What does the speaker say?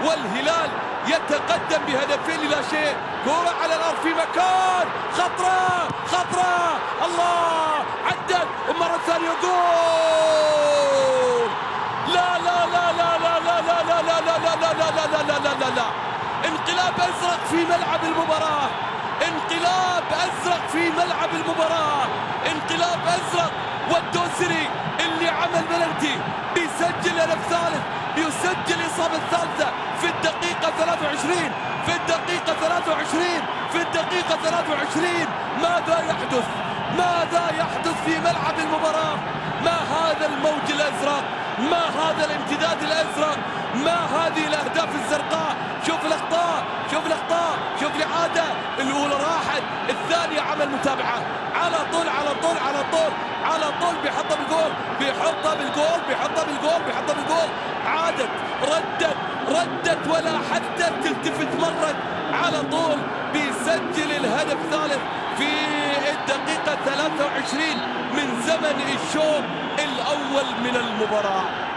والهلال يتقدم بهدفين لا شيء. كرة على الأرض في مكان خطرة خطرة، الله عدت ومرة ثانية جول. لا لا لا لا لا لا لا لا لا لا لا لا لا لا لا لا لا. انقلاب أزرق في ملعب المباراة، انقلاب أزرق في ملعب المباراة، انقلاب أزرق. والدوسري اللي عمل بلنتي بيسجل هدف ثالث، بيسجل الإصابة الثالثة في الدقيقة 23، في الدقيقة 23، في الدقيقة 23. ماذا يحدث؟ ماذا يحدث في ملعب المباراة؟ ما هذا الموج الأزرق؟ ما هذا الامتداد الأزرق؟ ما هذه الأهداف الزرقاء؟ شوف الأخطاء، شوف الأخطاء، شوف الإعادة. الأولى راحت، الثانية عمل متابعة على طول على طول على طول على طول، بيحطها بالجول، بيحطها بالجول، بيحطها بالجول، بيحطها بالجول. عادت، ردت ولا حتى تلتفت، مرت على طول. بيسجل الهدف الثالث في الدقيقة 23 من زمن الشوط الأول من المباراة.